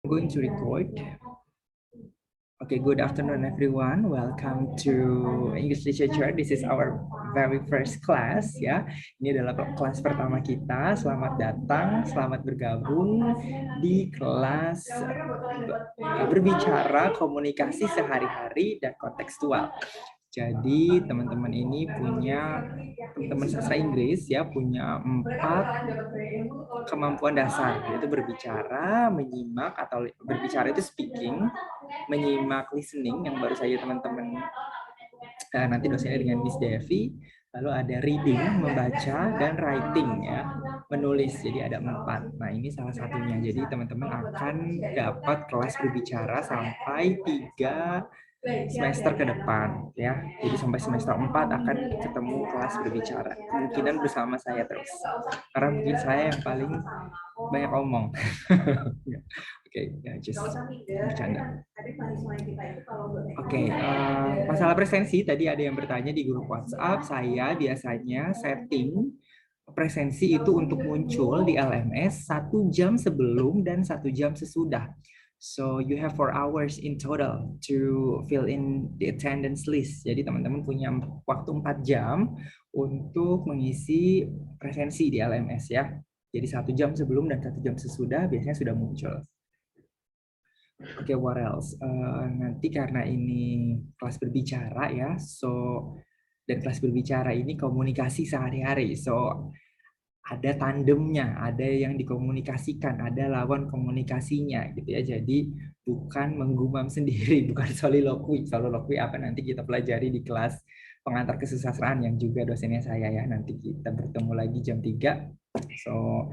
Going to record. Okay, good afternoon everyone. Welcome to English Literature. This is our very first class ya. Ini adalah kelas pertama kita. Selamat datang, selamat bergabung di kelas berbicara komunikasi sehari-hari dan kontekstual. Jadi teman-teman ini punya teman sastra Inggris ya punya 4 kemampuan dasar, yaitu berbicara, menyimak atau berbicara itu speaking, menyimak listening yang baru saja teman-teman nanti dosennya dengan Miss Devi, lalu ada reading membaca dan writing ya menulis, jadi ada 4. Nah ini salah satunya, jadi teman-teman akan dapat kelas berbicara sampai 3 semester ke depan ya. Jadi sampai semester 4 akan ketemu kelas berbicara. Kemungkinan bersama saya terus. Karena mungkin saya yang paling banyak omong. Oke, ya just bercanda. Oke, masalah presensi tadi ada yang bertanya di grup WhatsApp. Saya biasanya setting presensi itu untuk muncul di LMS 1 jam sebelum dan 1 jam sesudah. So you have 4 hours in total to fill in the attendance list. Jadi teman-teman punya waktu 4 jam untuk mengisi presensi di LMS ya. Jadi 1 jam sebelum dan 1 jam sesudah biasanya sudah muncul. Oke, what else? Nanti karena ini kelas berbicara ya, dan kelas berbicara ini komunikasi sehari-hari. So ada tandemnya, ada yang dikomunikasikan, ada lawan komunikasinya gitu ya. Jadi bukan menggumam sendiri, bukan soliloquy. Soliloquy apa nanti kita pelajari di kelas pengantar kesusastraan yang juga dosennya saya ya. Nanti kita bertemu lagi jam 3. So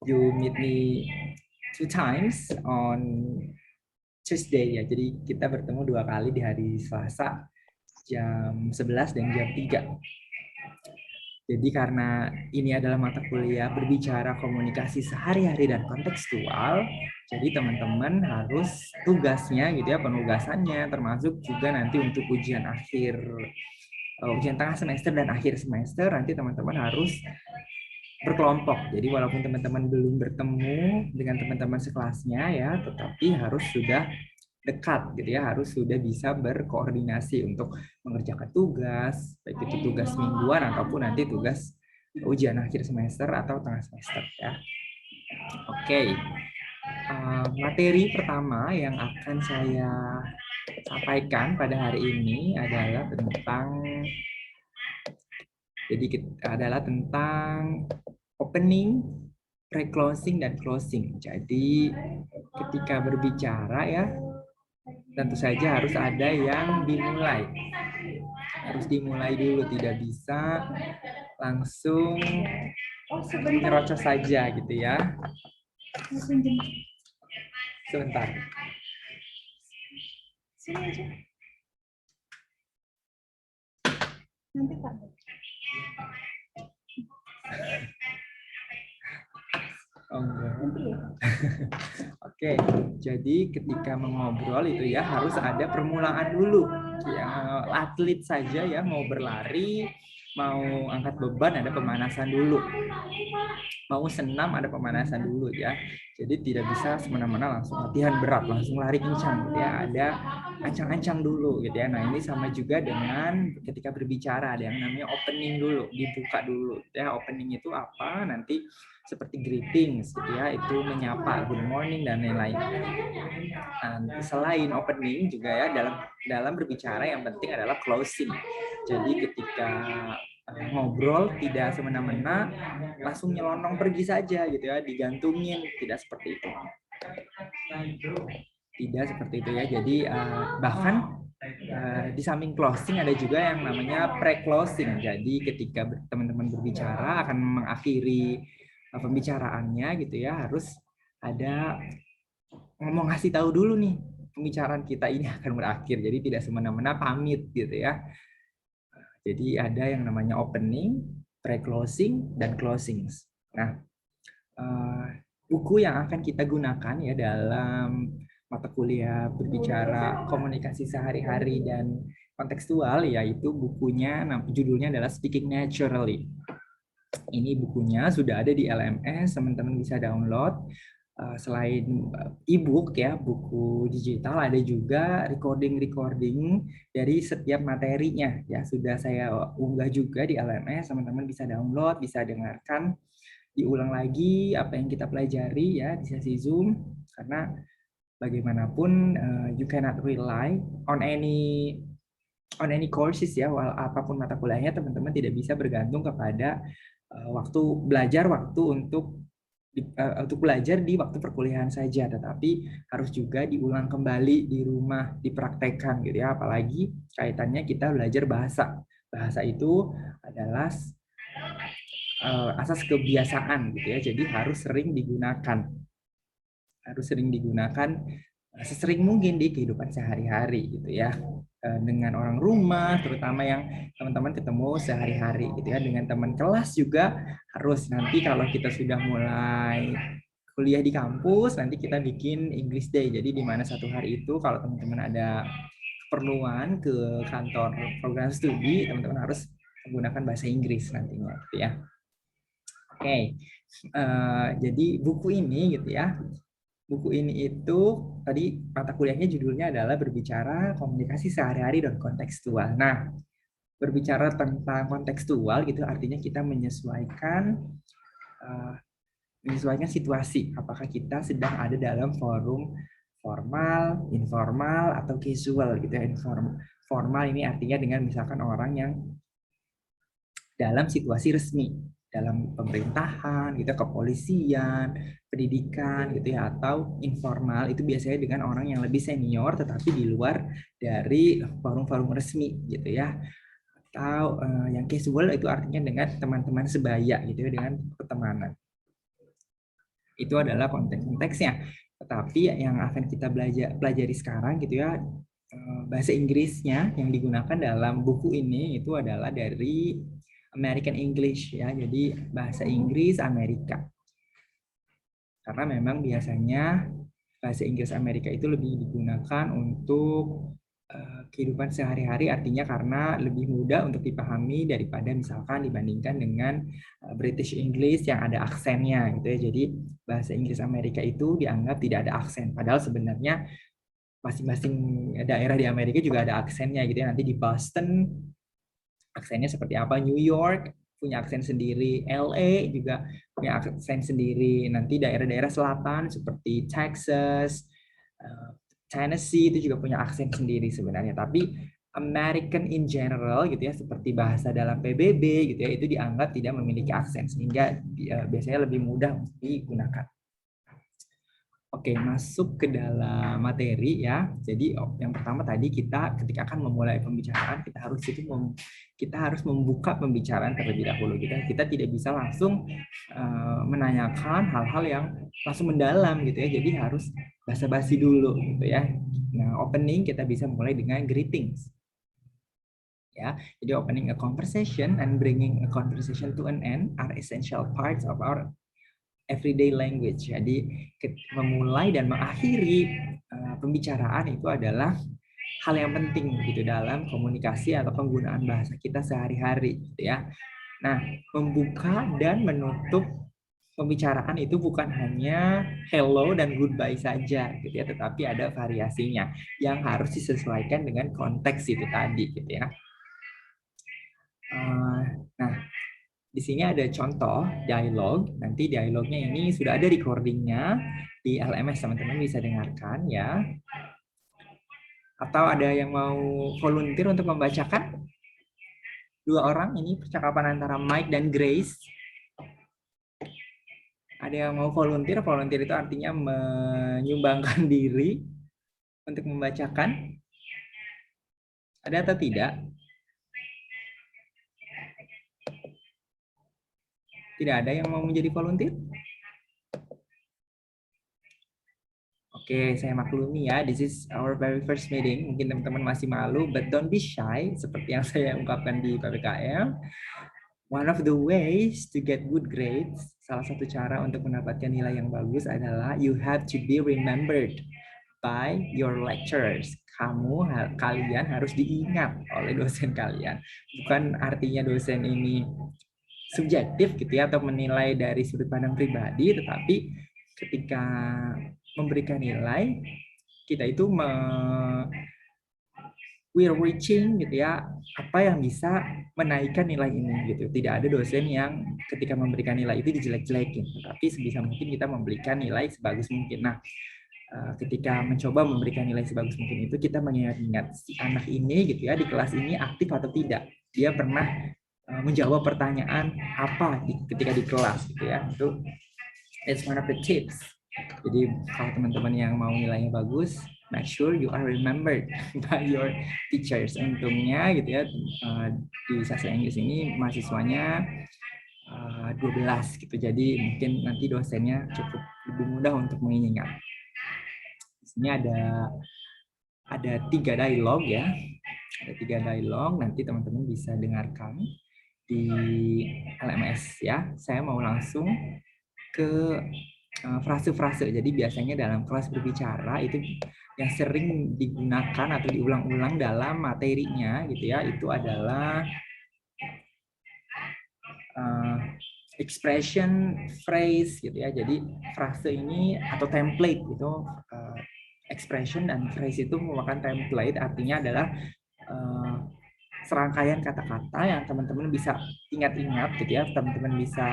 you meet me 2 times on Tuesday ya. Jadi kita bertemu 2 kali di hari Selasa jam 11 dan jam 3. Jadi karena ini adalah mata kuliah berbicara komunikasi sehari-hari dan kontekstual, jadi teman-teman harus tugasnya gitu ya, penugasannya termasuk juga nanti untuk ujian akhir, ujian tengah semester dan akhir semester nanti teman-teman harus berkelompok. Jadi walaupun teman-teman belum bertemu dengan teman-teman sekelasnya ya, tetapi harus sudah dekat gitu ya, harus sudah bisa berkoordinasi untuk mengerjakan tugas, baik itu tugas mingguan ataupun nanti tugas ujian akhir semester atau tengah semester ya. Oke. Materi pertama yang akan saya sampaikan pada hari ini adalah tentang opening, pre-closing dan closing. Jadi ketika berbicara ya, tentu saja harus ada yang dimulai. Harus dimulai dulu, tidak bisa langsung nyerocos saja gitu ya. Sebentar. Sini aja. Nanti Pak. Oh, nanti ya. Oke, jadi ketika mengobrol itu ya harus ada permulaan dulu. Ya, atlet saja ya mau berlari, mau angkat beban ada pemanasan dulu. Mau senam ada pemanasan dulu ya. Jadi tidak bisa semena-mena langsung latihan berat, langsung lari kencang gitu ya. Ada ancang-ancang dulu gitu ya. Nah, ini sama juga dengan ketika berbicara ada yang namanya opening dulu, dibuka dulu. Ya, opening itu apa? Nanti seperti greetings gitu ya, itu menyapa, good morning dan lain-lain. Nah, selain opening juga ya dalam berbicara yang penting adalah closing. Jadi ketika ngobrol tidak semena-mena langsung nyelonong pergi saja gitu ya, digantungin, tidak seperti itu. Tidak seperti itu ya. Jadi bahkan di samping closing ada juga yang namanya pre-closing. Jadi ketika teman-teman berbicara akan mengakhiri pembicaraannya gitu ya, harus ada ngomong ngasih tahu dulu nih pembicaraan kita ini akan berakhir. Jadi tidak semena-mena pamit gitu ya. Jadi ada yang namanya opening, pre-closing, dan closing. Nah, buku yang akan kita gunakan ya dalam mata kuliah berbicara komunikasi sehari-hari dan kontekstual yaitu bukunya, judulnya adalah Speaking Naturally. Ini bukunya sudah ada di LMS, teman-teman bisa download. selain e-book ya, buku digital, ada juga recording dari setiap materinya ya, sudah saya unggah juga di LMS, teman-teman bisa download, bisa dengarkan diulang lagi apa yang kita pelajari ya di sesi Zoom, karena bagaimanapun you cannot rely on any courses ya, apapun mata kuliahnya, teman-teman tidak bisa bergantung kepada waktu untuk belajar di waktu perkuliahan saja, tetapi harus juga diulang kembali di rumah, dipraktekkan gitu ya, apalagi kaitannya kita belajar bahasa. Bahasa itu adalah asas kebiasaan gitu ya, jadi harus sering digunakan. Sesering mungkin di kehidupan sehari-hari gitu ya, dengan orang rumah terutama yang teman-teman ketemu sehari-hari gitu ya, dengan teman kelas juga harus. Nanti kalau kita sudah mulai kuliah di kampus, nanti kita bikin English Day, jadi di mana satu hari itu kalau teman-teman ada keperluan ke kantor program studi, teman-teman harus menggunakan bahasa Inggris nantinya gitu ya. Oke. Jadi buku ini gitu ya, buku ini itu tadi mata kuliahnya judulnya adalah berbicara komunikasi sehari-hari dan kontekstual. Nah, berbicara tentang kontekstual gitu artinya kita menyesuaikan situasi. Apakah kita sedang ada dalam forum formal, informal, atau casual gitu ya. Formal ini artinya dengan misalkan orang yang dalam situasi resmi, dalam pemerintahan gitu, kepolisian, pendidikan gitu ya, atau informal itu biasanya dengan orang yang lebih senior tetapi di luar dari forum-forum resmi gitu ya. Atau yang casual itu artinya dengan teman-teman sebaya gitu ya, dengan pertemanan. Itu adalah konteks-konteksnya. Tetapi yang akan kita pelajari sekarang gitu ya, bahasa Inggrisnya yang digunakan dalam buku ini itu adalah dari American English ya, jadi bahasa Inggris Amerika. Karena memang biasanya bahasa Inggris Amerika itu lebih digunakan untuk kehidupan sehari-hari, artinya karena lebih mudah untuk dipahami daripada misalkan dibandingkan dengan British English yang ada aksennya gitu ya. Jadi bahasa Inggris Amerika itu dianggap tidak ada aksen, padahal sebenarnya masing-masing daerah di Amerika juga ada aksennya gitu ya. Nanti di Boston aksennya seperti apa, New York punya aksen sendiri, LA juga punya aksen sendiri, nanti daerah-daerah selatan seperti Texas, Tennessee itu juga punya aksen sendiri sebenarnya. Tapi American in general gitu ya, seperti bahasa dalam PBB gitu ya, itu dianggap tidak memiliki aksen sehingga biasanya lebih mudah untuk digunakan. Oke, masuk ke dalam materi ya. Jadi yang pertama tadi kita ketika akan memulai pembicaraan kita harus membuka pembicaraan terlebih dahulu gitu. Kita tidak bisa langsung menanyakan hal-hal yang langsung mendalam gitu ya. Jadi harus basa-basi dulu gitu ya. Nah, opening kita bisa mulai dengan greetings. Ya, jadi opening a conversation and bringing a conversation to an end are essential parts of our everyday language. Jadi memulai dan mengakhiri pembicaraan itu adalah hal yang penting gitu dalam komunikasi atau penggunaan bahasa kita sehari-hari gitu ya. Nah, membuka dan menutup pembicaraan itu bukan hanya hello dan goodbye saja gitu ya, tetapi ada variasinya yang harus disesuaikan dengan konteks itu tadi gitu ya. Nah, di sini ada contoh dialog. Nanti dialognya ini sudah ada recordingnya di LMS, teman-teman bisa dengarkan ya. Atau ada yang mau volunteer untuk membacakan? 2 orang ini percakapan antara Mike dan Grace. Ada yang mau volunteer? Volunteer itu artinya menyumbangkan diri untuk membacakan. Ada atau tidak? Tidak ada yang mau menjadi volunteer? Oke, saya maklumi ya, this is our very first meeting. Mungkin teman-teman masih malu, but don't be shy, seperti yang saya ungkapkan di PPKM. One of the ways to get good grades, salah satu cara untuk mendapatkan nilai yang bagus adalah you have to be remembered by your lecturers. Kalian harus diingat oleh dosen kalian. Bukan artinya dosen ini subjektif gitu ya, atau menilai dari sudut pandang pribadi, tetapi ketika memberikan nilai, kita itu we're reaching gitu ya, apa yang bisa menaikkan nilai ini gitu. Tidak ada dosen yang ketika memberikan nilai itu dijelek-jelekin, tapi sebisa mungkin kita memberikan nilai sebagus mungkin. Nah, ketika mencoba memberikan nilai sebagus mungkin itu, kita mengingat-ingat si anak ini gitu ya, di kelas ini aktif atau tidak. Dia pernah menjawab pertanyaan apa ketika di kelas gitu ya. Itu it's one of the tips. Jadi kalau teman-teman yang mau nilainya bagus, make sure you are remembered by your teachers. Untungnya gitu ya, di sastra Inggris ini mahasiswanya 12 gitu. Jadi mungkin nanti dosennya cukup lebih mudah untuk mengingat. Di sini ada 3 dialog ya. Ada 3 dialog, nanti teman-teman bisa dengarkan di LMS ya. Saya mau langsung ke frase-frase. Jadi biasanya dalam kelas berbicara itu yang sering digunakan atau diulang-ulang dalam materinya gitu ya, itu adalah expression, phrase gitu ya. Jadi frase ini atau template itu, expression dan phrase itu merupakan template, artinya adalah serangkaian kata-kata yang teman-teman bisa ingat-ingat gitu ya, teman-teman bisa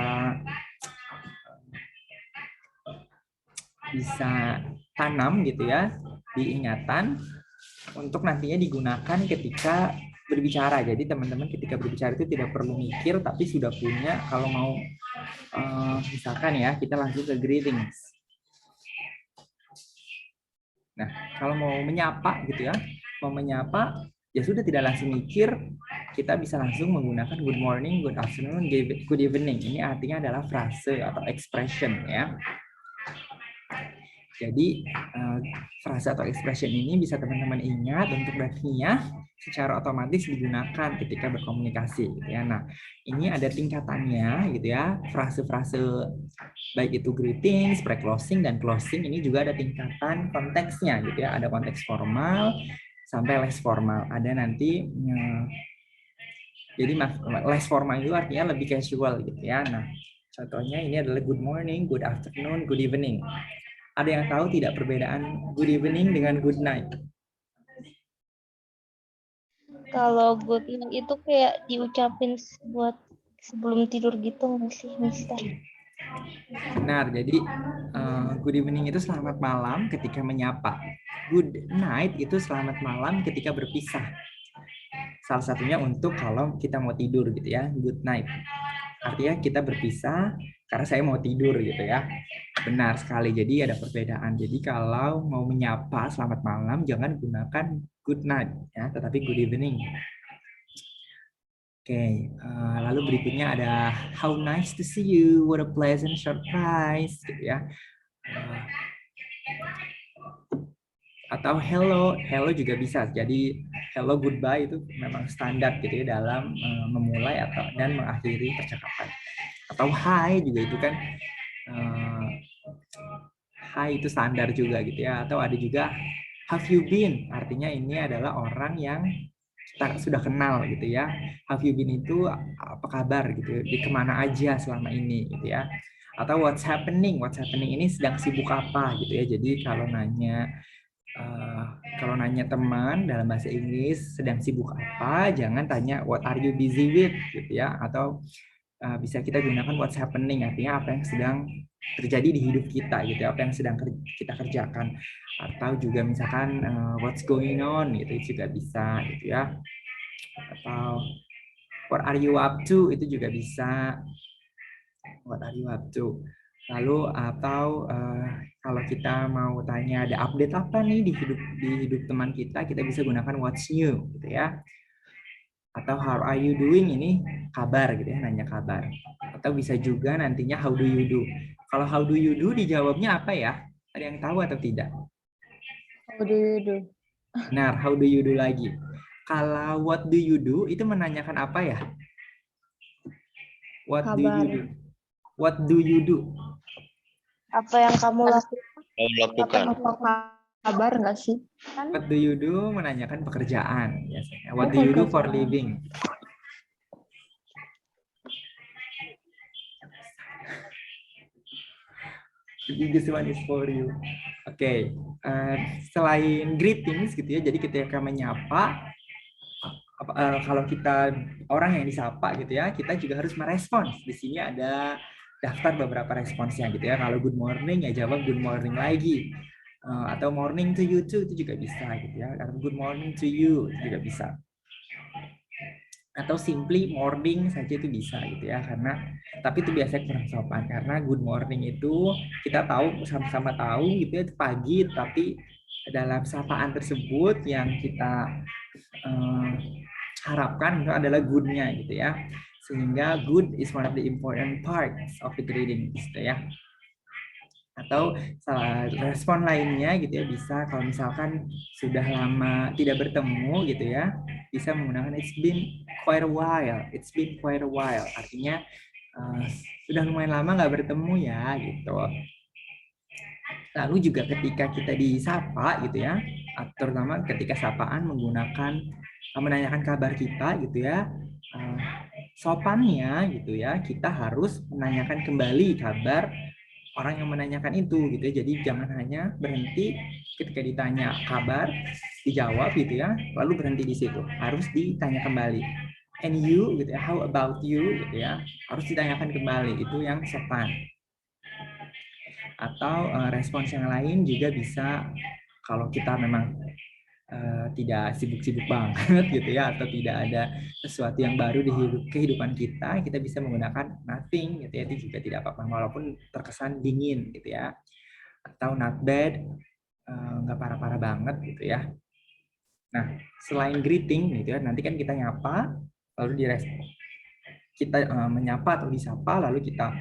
tanam gitu ya di ingatan untuk nantinya digunakan ketika berbicara. Jadi teman-teman ketika berbicara itu tidak perlu mikir, tapi sudah punya. Kalau mau misalkan ya, kita langsung ke greetings. Nah, kalau mau menyapa gitu ya, mau menyapa ya sudah, tidak langsung mikir, kita bisa langsung menggunakan good morning, good afternoon, good evening. Ini artinya adalah frase atau expression ya. Jadi frase atau expression ini bisa teman-teman ingat untuk nantinya secara otomatis digunakan ketika berkomunikasi gitu ya. Nah, ini ada tingkatannya gitu ya. Frase-frase baik itu greetings, pre-closing dan closing, ini juga ada tingkatan konteksnya gitu ya. Ada konteks formal sampai less formal. Ada nanti jadi less formal itu artinya lebih casual gitu ya. Nah, contohnya ini adalah good morning, good afternoon, good evening. Ada yang tahu tidak perbedaan good evening dengan good night? Kalau good night itu kayak diucapin buat sebelum tidur gitu nggak sih, Mister? Benar, jadi good evening itu selamat malam ketika menyapa. Good night itu selamat malam ketika berpisah. Salah satunya untuk kalau kita mau tidur gitu ya, good night. Artinya kita berpisah karena saya mau tidur gitu ya. Benar sekali, jadi ada perbedaan. Jadi kalau mau menyapa selamat malam, jangan gunakan good night ya, tetapi good evening. Oke, lalu berikutnya ada how nice to see you, what a pleasant surprise gitu ya. Atau hello juga bisa. Jadi hello, goodbye itu memang standar gitu ya dalam memulai atau dan mengakhiri percakapan. Atau hi juga itu kan hi itu standar juga gitu ya. Atau ada juga have you been, artinya ini adalah orang yang kita sudah kenal gitu ya. Have you been itu apa kabar gitu, di kemana aja selama ini gitu ya. Atau what's happening ini sedang sibuk apa gitu ya. Jadi kalau nanya teman dalam bahasa Inggris sedang sibuk apa, jangan tanya what are you busy with gitu ya. Atau bisa kita gunakan what's happening, artinya apa yang sedang terjadi di hidup kita gitu, apa yang sedang kita kerjakan. Atau juga misalkan what's going on gitu juga bisa gitu ya. Atau what are you up to itu juga bisa, what are you up to. Lalu atau kalau kita mau tanya ada update apa nih di hidup teman kita bisa gunakan what's new gitu ya. Atau how are you doing, ini kabar gitu ya, nanya kabar. Atau bisa juga nantinya how do you do. Kalau how do you do dijawabnya apa ya? Ada yang tahu atau tidak? How do you do? Benar, how do you do lagi. Kalau what do you do itu menanyakan apa ya? What do you do? What do you do? Apa yang kamu lakukan? Lakukan. Apa kabar nggak sih? What do you do menanyakan pekerjaan biasanya. What do you do for living? The biggest one is for you. Oke, selain greetings gitu ya, jadi ketika menyapa, kalau kita orang yang disapa gitu ya, kita juga harus merespons. Di sini ada daftar beberapa responsnya gitu ya. Kalau good morning ya jawab good morning lagi. Atau morning to you too itu juga bisa gitu ya. Atau good morning to you itu juga bisa. Atau simply morning saja itu bisa gitu ya, karena tapi itu biasanya kurang sopan karena good morning itu kita tahu sama-sama tahu gitu ya itu pagi, tapi dalam sapaan tersebut yang kita harapkan itu adalah good-nya gitu ya, sehingga good is one of the important parts of the greeting gitu ya. Atau respon lainnya gitu ya, bisa kalau misalkan sudah lama tidak bertemu gitu ya, bisa menggunakan it's been quite a while. It's been quite a while artinya sudah lumayan lama nggak bertemu ya gitu. Lalu juga ketika kita disapa gitu ya, terutama ketika sapaan menggunakan menanyakan kabar kita gitu ya, sopannya gitu ya, kita harus menanyakan kembali kabar orang yang menanyakan itu gitu ya. Jadi jangan hanya berhenti ketika ditanya kabar, dijawab gitu ya, lalu berhenti di situ. Harus ditanya kembali. And you gitu ya, how about you gitu ya. Harus ditanyakan kembali, itu yang sopan. Atau respons yang lain juga bisa kalau kita memang tidak sibuk-sibuk banget gitu ya, atau tidak ada sesuatu yang baru di kehidupan kita, kita bisa menggunakan nothing gitu ya, itu juga tidak apa-apa walaupun terkesan dingin gitu ya, atau not bad, nggak parah-parah banget gitu ya. Nah, selain greeting gitu ya, nanti kan kita nyapa lalu kita menyapa atau disapa lalu kita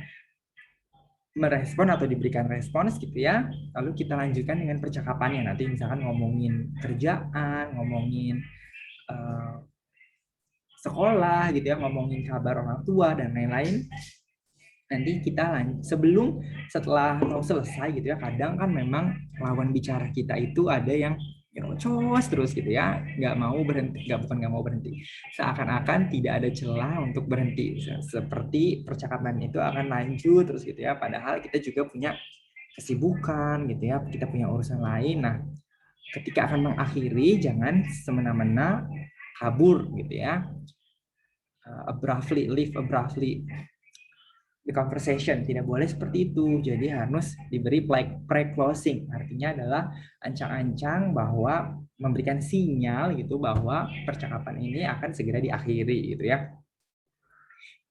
merespon atau diberikan respons gitu ya, lalu kita lanjutkan dengan percakapannya, nanti misalkan ngomongin kerjaan, ngomongin sekolah gitu ya, ngomongin kabar orang tua dan lain-lain. Nanti kita setelah mau selesai gitu ya, kadang kan memang lawan bicara kita itu ada yang cos terus gitu ya, nggak mau berhenti, nggak mau berhenti, seakan-akan tidak ada celah untuk berhenti, seperti percakapan itu akan lanjut terus gitu ya, padahal kita juga punya kesibukan gitu ya, kita punya urusan lain. Nah, ketika akan mengakhiri jangan semena-mena kabur gitu ya, leave abruptly the conversation, tidak boleh seperti itu. Jadi harus diberi pre-closing, artinya adalah ancang-ancang bahwa memberikan sinyal gitu bahwa percakapan ini akan segera diakhiri gitu ya.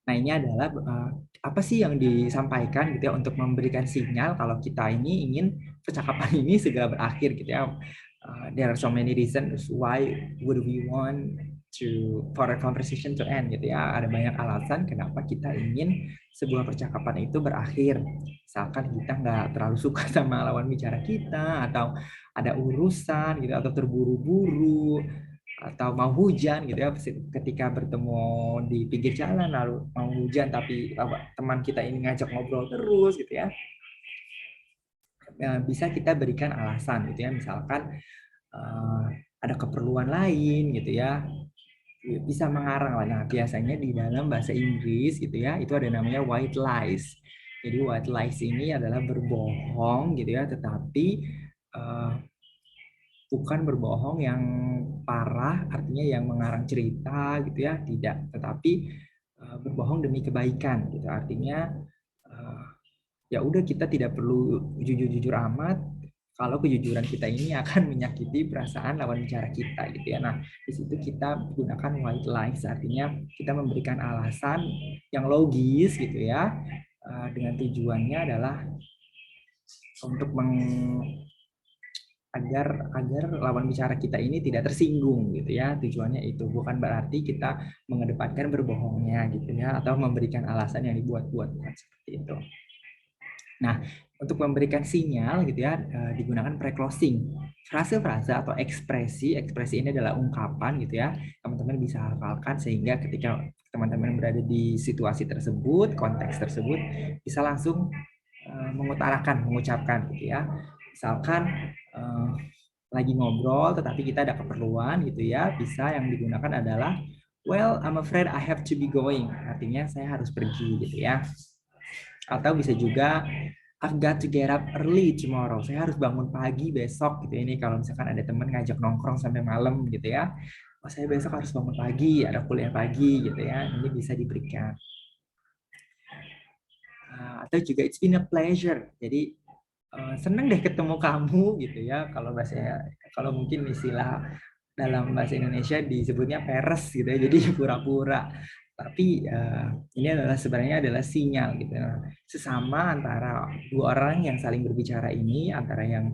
Nah, ini adalah apa sih yang disampaikan gitu ya untuk memberikan sinyal kalau kita ini ingin percakapan ini segera berakhir gitu ya. There are so many reasons why would we want for a conversation to end gitu ya. Ada banyak alasan kenapa kita ingin sebuah percakapan itu berakhir. Misalkan kita nggak terlalu suka sama lawan bicara kita, atau ada urusan gitu, atau terburu-buru, atau mau hujan gitu ya, ketika bertemu di pinggir jalan lalu mau hujan tapi teman kita ini ngajak ngobrol terus gitu ya, bisa kita berikan alasan gitu ya, misalkan ada keperluan lain gitu ya, bisa mengarang lah. Nah, biasanya di dalam bahasa Inggris gitu ya, itu ada namanya white lies. Jadi white lies ini adalah berbohong gitu ya, tetapi bukan berbohong yang parah, artinya yang mengarang cerita gitu ya, tidak, tetapi berbohong demi kebaikan gitu, artinya ya udah, kita tidak perlu jujur-jujur amat kalau kejujuran kita ini akan menyakiti perasaan lawan bicara kita gitu ya. Nah, di situ kita gunakan white lies, artinya kita memberikan alasan yang logis gitu ya, dengan tujuannya adalah untuk agar lawan bicara kita ini tidak tersinggung gitu ya, tujuannya itu, bukan berarti kita mengedepankan berbohongnya gitu ya, atau memberikan alasan yang dibuat-buat, bukan seperti itu. Nah, untuk memberikan sinyal gitu ya, digunakan pre-closing, frase-frase atau ekspresi ini adalah ungkapan gitu ya, teman-teman bisa hafalkan sehingga ketika teman-teman berada di situasi tersebut, konteks tersebut, bisa langsung mengucapkan gitu ya. Misalkan lagi ngobrol tetapi kita ada keperluan gitu ya, bisa yang digunakan adalah well, I'm afraid I have to be going, artinya saya harus pergi gitu ya. Atau bisa juga I've got to get up early tomorrow. Saya harus bangun pagi besok gitu. Ini kalau misalkan ada teman ngajak nongkrong sampai malam gitu ya. Oh, saya besok harus bangun pagi, ada kuliah pagi gitu ya. Ini bisa diberikan. Atau juga it's been a pleasure. Jadi seneng deh ketemu kamu gitu ya. Kalau mungkin istilah dalam bahasa Indonesia disebutnya peres gitu ya. Jadi pura-pura. Tapi ini sebenarnya adalah sinyal gitu. Sesama antara dua orang yang saling berbicara ini, antara yang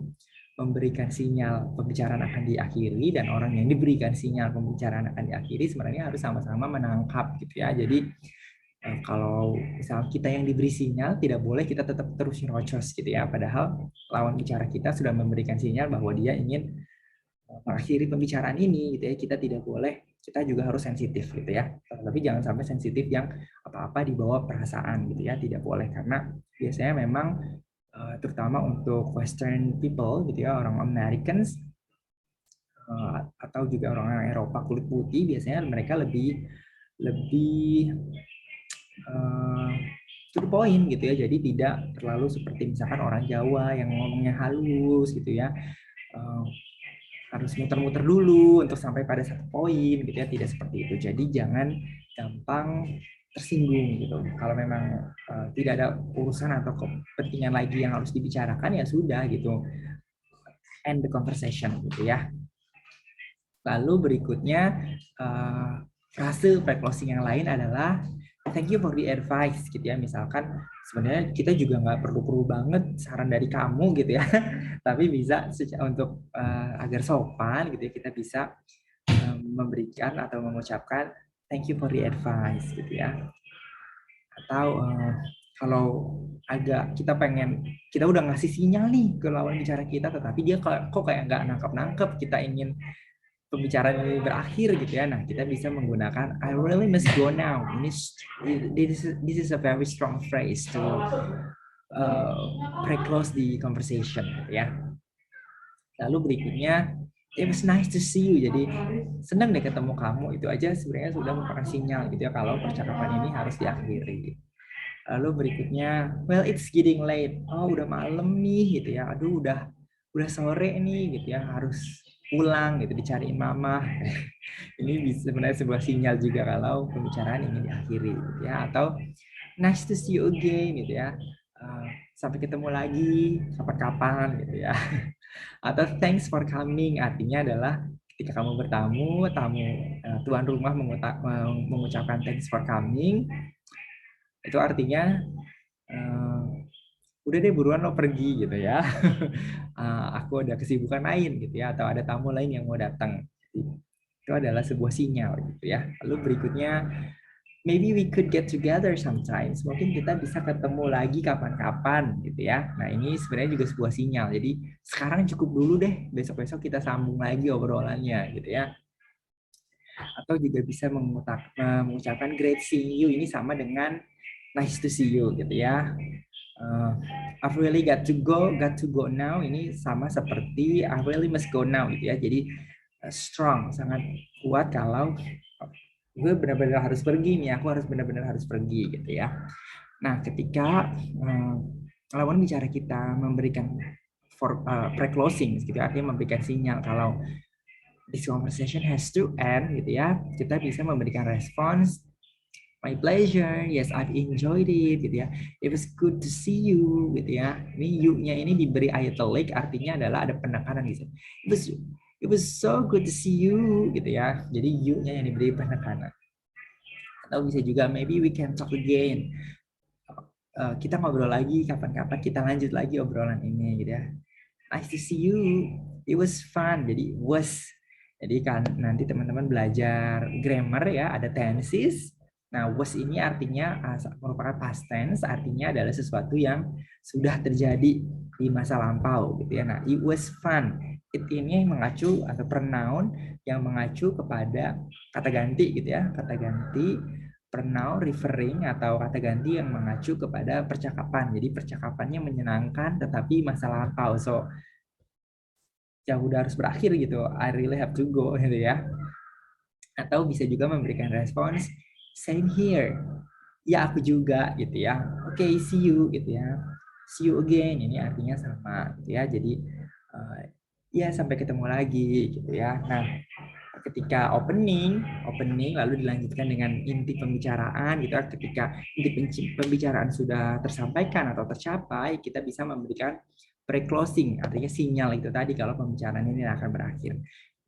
memberikan sinyal pembicaraan akan diakhiri dan orang yang diberikan sinyal pembicaraan akan diakhiri sebenarnya harus sama-sama menangkap gitu ya. Jadi kalau misalnya kita yang diberi sinyal, tidak boleh kita tetap terus nyerocos gitu ya. Padahal lawan bicara kita sudah memberikan sinyal bahwa dia ingin mengakhiri pembicaraan ini gitu ya. Kita tidak boleh, kita juga harus sensitif gitu ya. Tapi jangan sampai sensitif yang apa-apa dibawa perasaan gitu ya. Tidak boleh, karena biasanya memang terutama untuk Western people gitu ya, orang Americans atau juga orang Eropa kulit putih, biasanya mereka lebih to the point gitu ya. Jadi tidak terlalu seperti misalkan orang Jawa yang ngomongnya halus gitu ya. Harus muter-muter dulu untuk sampai pada satu poin gitu ya. Tidak seperti itu. Jadi jangan gampang tersinggung gitu. Kalau memang tidak ada urusan atau kepentingan lagi yang harus dibicarakan, ya sudah gitu. End the conversation gitu ya. Lalu berikutnya frase pre-closing yang lain adalah thank you for the advice gitu ya. Misalkan sebenarnya kita juga nggak perlu banget saran dari kamu gitu ya. Tapi bisa untuk agar sopan gitu ya, kita bisa memberikan atau mengucapkan thank you for the advice gitu ya. Atau kalau agak kita udah ngasih sinyal nih ke lawan bicara kita, tetapi dia kok kayak nggak nangkep kita ingin pembicaraan ini berakhir gitu ya. Nah, kita bisa menggunakan I really must go now. This is a very strong phrase to pre-close the conversation gitu ya. Lalu berikutnya, it was nice to see you. Jadi senang deh ketemu kamu. Itu aja sebenarnya sudah merupakan sinyal gitu ya kalau percakapan ini harus diakhiri. Lalu berikutnya, well it's getting late. Oh, udah malam nih gitu ya. Aduh, udah sore nih gitu ya. Harus pulang gitu, dicariin mama. Ini sebenarnya sebuah sinyal juga kalau pembicaraan ini diakhiri gitu ya. Atau nice to see you again gitu ya. Sampai ketemu lagi kapan-kapan gitu ya. Atau thanks for coming, artinya adalah ketika kamu bertamu, tuan rumah mengucapkan thanks for coming, itu artinya udah deh buruan lo pergi gitu ya. Aku ada kesibukan lain gitu ya, atau ada tamu lain yang mau datang. Itu adalah sebuah sinyal gitu ya. Lalu berikutnya, maybe we could get together sometimes. Mungkin kita bisa ketemu lagi kapan-kapan gitu ya. Nah, ini sebenarnya juga sebuah sinyal. Jadi sekarang cukup dulu deh, besok-besok kita sambung lagi obrolannya gitu ya. Atau juga bisa mengucapkan great seeing you, ini sama dengan nice to see you gitu ya. I've really got to go now, ini sama seperti I really must go now gitu ya. Jadi strong, sangat kuat kalau gue benar-benar harus pergi nih, aku harus benar-benar harus pergi gitu ya. Nah, ketika lawan bicara kita memberikan pre-closing gitu, artinya memberikan sinyal kalau this conversation has to end gitu ya, kita bisa memberikan respons my pleasure, yes I've enjoyed it gitu ya, it was good to see you gitu ya. Ini you-nya ini diberi italic, artinya adalah ada penekanan gitu. It was so good to see you gitu ya. Jadi you-nya yang diberi penekanan. Atau bisa juga maybe we can talk again. Kita ngobrol lagi kapan-kapan, kita lanjut lagi obrolan ini gitu ya. Nice to see you. It was fun. Jadi was. Jadi kan nanti teman-teman belajar grammar ya, ada tenses. Nah, was ini artinya merupakan past tense, artinya adalah sesuatu yang sudah terjadi di masa lampau gitu ya. Nah, it was fun. It ini mengacu atau pronoun yang mengacu kepada kata ganti gitu ya. Kata ganti pronoun referring atau kata ganti yang mengacu kepada percakapan. Jadi percakapannya menyenangkan tetapi masa lampau. So ya udah harus berakhir gitu. I really have to go gitu ya. Atau bisa juga memberikan respons same here. Ya aku juga gitu ya. Oke, see you gitu ya. See you again, ini artinya sama gitu ya. Jadi ya sampai ketemu lagi gitu ya. Nah, ketika opening lalu dilanjutkan dengan inti pembicaraan gitu ya. Ketika inti pembicaraan sudah tersampaikan atau tercapai, kita bisa memberikan pre-closing, artinya sinyal itu tadi kalau pembicaraan ini akan berakhir.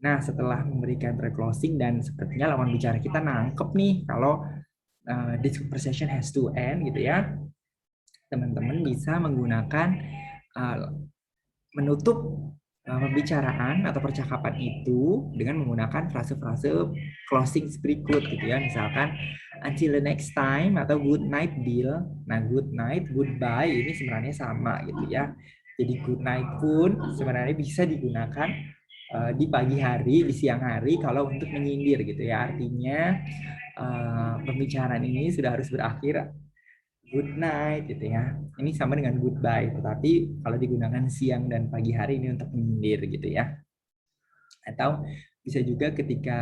Nah, setelah memberikan pre-closing dan sepertinya lawan bicara kita nangkep nih kalau this conversation has to end gitu ya, teman-teman bisa menggunakan menutup pembicaraan atau percakapan itu dengan menggunakan frase-frase closing berikut gitu ya. Misalkan until the next time atau good night Bill. Nah, good night, goodbye ini sebenarnya sama gitu ya. Jadi good night pun sebenarnya bisa digunakan di pagi hari, di siang hari kalau untuk menyindir gitu ya. Artinya pembicaraan ini sudah harus berakhir, good night gitu ya. Ini sama dengan goodbye, tetapi kalau digunakan siang dan pagi hari ini untuk menyindir gitu ya. Atau bisa juga ketika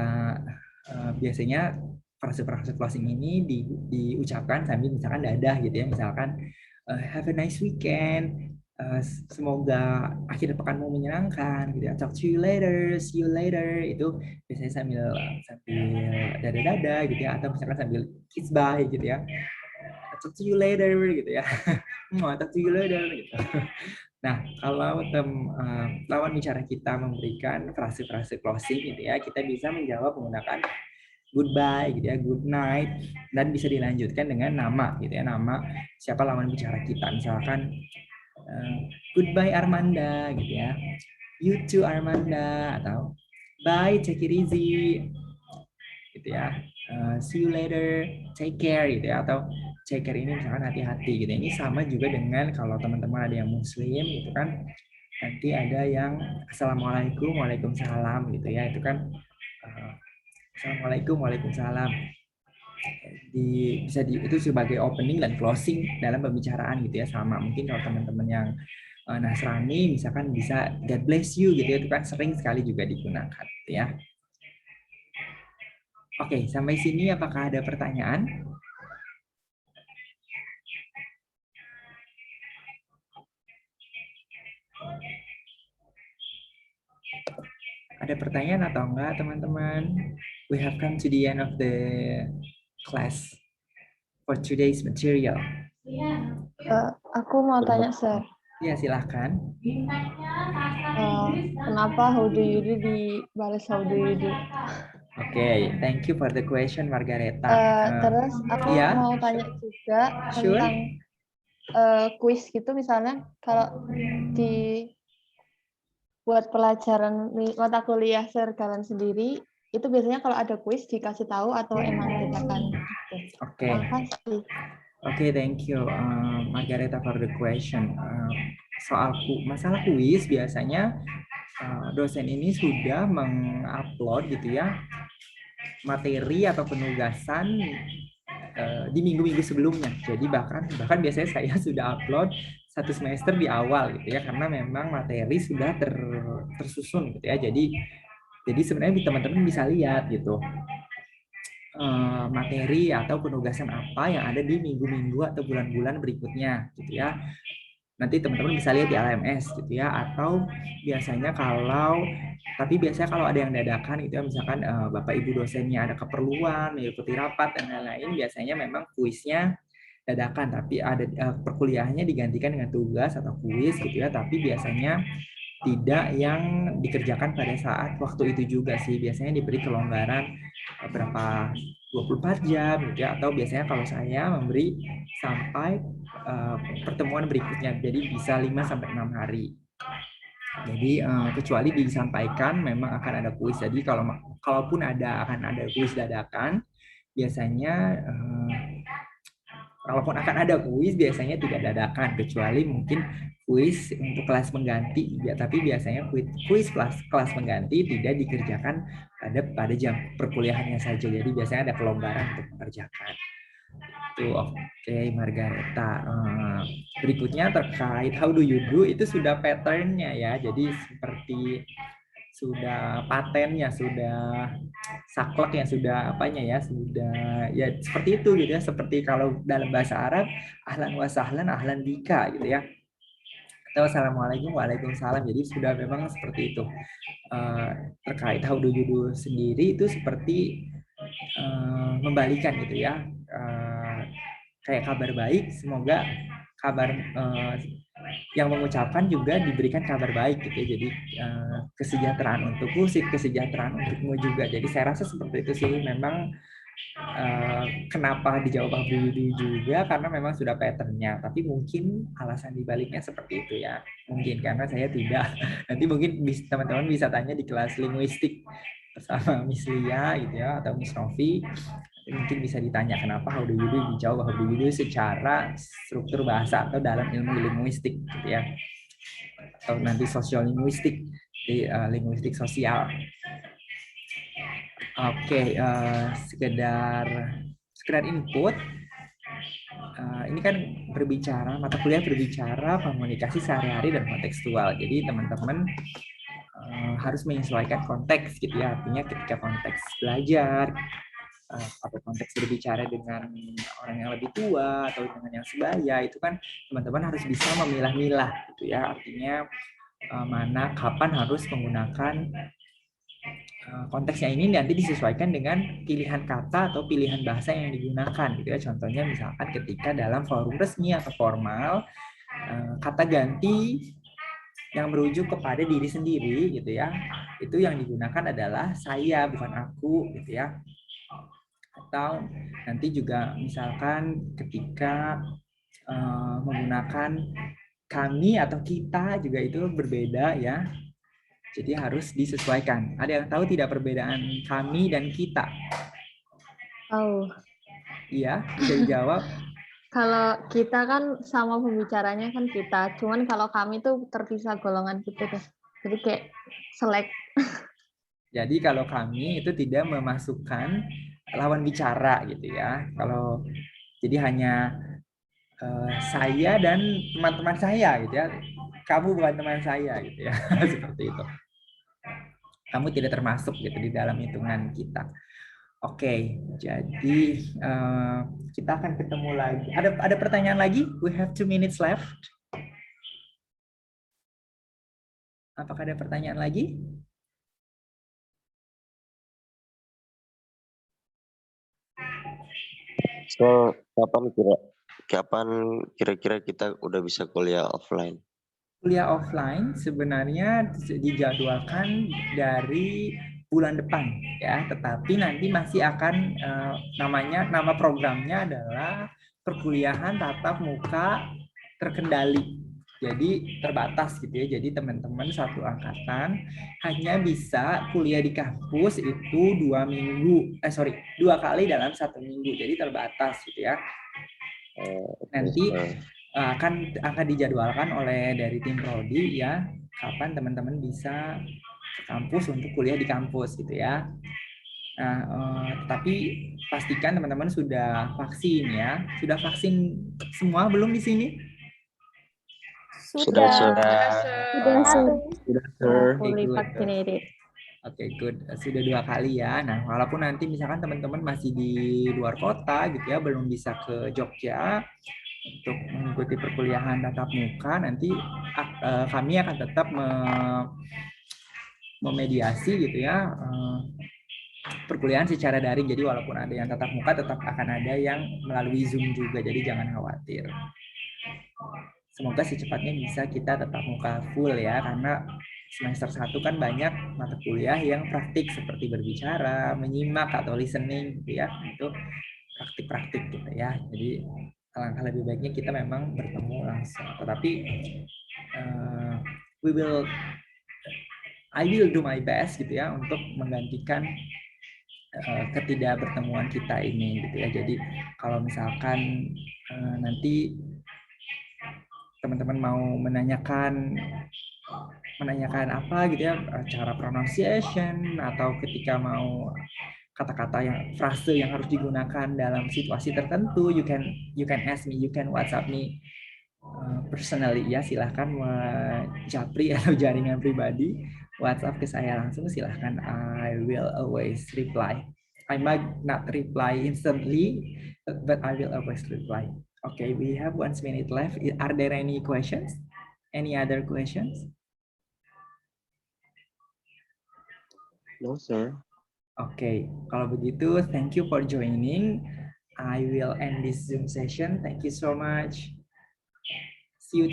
biasanya frase-frase closing ini diucapkan sambil misalkan dadah gitu ya. Misalkan have a nice weekend. Semoga akhir pekanmu menyenangkan gitu ya. Talk to you later, see you later. Itu biasanya sambil dadah-dadah gitu ya, atau misalkan sambil kiss bye gitu ya. Talk to you later gitu ya. Talk to you later gitu. Nah, kalau lawan bicara kita memberikan frase-frase closing gitu ya, kita bisa menjawab menggunakan goodbye gitu ya, good night, dan bisa dilanjutkan dengan nama gitu ya, nama siapa lawan bicara kita. Misalkan goodbye Armanda gitu ya, you too Armanda, atau bye take it easy gitu ya, see you later, take care gitu ya, atau take care ini misalkan hati-hati gitu. Ini sama juga dengan kalau teman-teman ada yang muslim gitu kan, nanti ada yang assalamualaikum, waalaikumsalam gitu ya, itu kan assalamualaikum, waalaikumsalam. Itu sebagai opening dan closing dalam pembicaraan gitu ya, sama. Mungkin kalau teman-teman yang Nasrani misalkan bisa God bless you gitu ya, itu kan sering sekali juga digunakan gitu ya. Oke, sampai sini apakah ada pertanyaan? Ada pertanyaan atau enggak, teman-teman? We have come to the end of the class for today's material. Aku mau tanya, Sir. Ya, silahkan. Kenapa how do you do dibalas how do you do? Oke, thank you for the question, Margareta. Terus aku mau tanya juga tentang kuis gitu, misalnya kalau buat pelajaran mata kuliah sergalan sendiri, itu biasanya kalau ada kuis dikasih tahu atau emang dadakan? Oke. Oke, thank you, Margareta, for the question. Soal masalah kuis, biasanya dosen ini sudah mengupload gitu ya materi atau penugasan di minggu-minggu sebelumnya. Jadi bahkan biasanya saya sudah upload 1 semester di awal gitu ya, karena memang materi sudah tersusun gitu ya. Jadi sebenarnya teman-teman bisa lihat gitu materi atau penugasan apa yang ada di minggu-minggu atau bulan-bulan berikutnya gitu ya. Nanti teman-teman bisa lihat di LMS gitu ya, atau biasanya kalau ada yang dadakan itu ya, misalkan Bapak Ibu dosennya ada keperluan mengikuti rapat dan lain-lain, biasanya memang kuisnya dadakan, tapi ada perkuliahannya digantikan dengan tugas atau kuis gitu ya, tapi biasanya tidak yang dikerjakan pada saat waktu itu juga sih, biasanya diberi kelonggaran berapa 24 jam gitu ya, atau biasanya kalau saya memberi sampai pertemuan berikutnya, jadi bisa 5-6 hari. Jadi kecuali disampaikan memang akan ada kuis, jadi kalaupun akan ada kuis dadakan, biasanya kalaupun akan ada kuis biasanya tidak dadakan, kecuali mungkin kuis untuk kelas pengganti ya, tapi biasanya kuis kelas pengganti tidak dikerjakan pada jam perkuliahannya saja, jadi biasanya ada kelonggaran untuk mengerjakan itu. Oke, Margareta, berikutnya terkait how do you do, itu sudah patternnya ya, jadi seperti sudah patennya, sudah saklek ya, sudah apanya ya, sudah ya seperti itu gitu ya, seperti kalau dalam bahasa Arab ahlan wa sahlan ahlan bika gitu ya. atau assalamualaikum, waalaikumsalam. Jadi sudah memang seperti itu. Terkait how do you do sendiri itu seperti membalikan gitu ya. Kayak kabar baik, semoga kabar yang mengucapkan juga diberikan kabar baik gitu ya. Jadi kesejahteraan untukku, kesejahteraan untukmu juga. Jadi saya rasa seperti itu sih. Memang kenapa dijawab Habibie juga karena memang sudah patternnya, tapi mungkin alasan dibaliknya seperti itu ya, mungkin karena saya tidak. Nanti mungkin teman-teman bisa tanya di kelas linguistik bersama Miss Lia gitu ya, atau Miss Novi, mungkin bisa ditanya kenapa how do you do dijawab how do you do secara struktur bahasa atau dalam ilmu linguistik gitu ya, atau nanti sosiolinguistik di linguistik sosial. Oke, sekedar input. Ini kan mata kuliah berbicara komunikasi sehari-hari dan kontekstual. Jadi teman-teman harus menyesuaikan konteks gitu ya. Artinya ketika konteks belajar atau konteks berbicara dengan orang yang lebih tua atau dengan yang sebaya, itu kan teman-teman harus bisa memilah-milah gitu ya. Artinya mana kapan harus menggunakan konteksnya ini nanti disesuaikan dengan pilihan kata atau pilihan bahasa yang digunakan gitu ya. Contohnya misalkan ketika dalam forum resmi atau formal, kata ganti yang merujuk kepada diri sendiri gitu ya, itu yang digunakan adalah saya, bukan aku gitu ya. Atau nanti juga misalkan ketika menggunakan kami atau kita juga itu berbeda ya. Jadi harus disesuaikan. Ada yang tahu tidak perbedaan kami dan kita? Oh. Iya, bisa dijawab. Kalau kita kan sama pembicaranya kan kita, cuman kalau kami tuh terpisah golongan gitu deh. Jadi kayak selek. Jadi kalau kami itu tidak memasukkan lawan bicara gitu ya. Kalau jadi hanya saya dan teman-teman saya gitu ya. Kamu bukan teman saya gitu ya. Seperti itu. Kamu tidak termasuk gitu di dalam hitungan kita. Oke, jadi kita akan ketemu lagi. Ada pertanyaan lagi? We have 2 minutes left. Apakah ada pertanyaan lagi? So, kapan kira-kira kita udah bisa kuliah offline? Kuliah offline sebenarnya dijadwalkan dari bulan depan ya, tetapi nanti masih akan nama programnya adalah perkuliahan tatap muka terkendali. Jadi terbatas gitu ya. Jadi teman-teman satu angkatan hanya bisa kuliah di kampus itu 2 kali dalam 1 minggu. Jadi terbatas gitu ya. Nanti akan dijadwalkan oleh dari tim prodi ya, kapan teman-teman bisa ke kampus untuk kuliah di kampus gitu ya. Nah, tapi pastikan teman-teman sudah vaksin ya. Sudah vaksin semua belum di sini? Sudah. Fully vaccinated. Oke, good. Sudah 2 kali ya. Nah, walaupun nanti misalkan teman-teman masih di luar kota gitu ya, belum bisa ke Jogja untuk mengikuti perkuliahan tatap muka, nanti kami akan tetap memediasi gitu ya perkuliahan secara daring. Jadi walaupun ada yang tatap muka, tetap akan ada yang melalui Zoom juga. Jadi jangan khawatir. Semoga secepatnya bisa kita tatap muka full ya, karena semester 1 kan banyak mata kuliah yang praktik seperti berbicara, menyimak atau listening gitu ya. Itu praktik-praktik gitu ya. Jadi alangkah lebih baiknya kita memang bertemu langsung. Tetapi I will do my best gitu ya untuk menggantikan ketidakbertemuan kita ini gitu ya. Jadi kalau misalkan nanti teman-teman mau menanyakan apa gitu ya, cara pronunciation atau ketika mau kata-kata yang frase yang harus digunakan dalam situasi tertentu, you can ask me, you can WhatsApp me personally ya, silahkan japri atau jaringan pribadi WhatsApp ke saya langsung, silahkan. I will always reply. I might not reply instantly, but I will always reply. Okay, we have 1 minute left. Are there any questions? Any other questions? No, sir. Oke, kalau begitu, thank you for joining. I will end this Zoom session. Thank you so much. See you.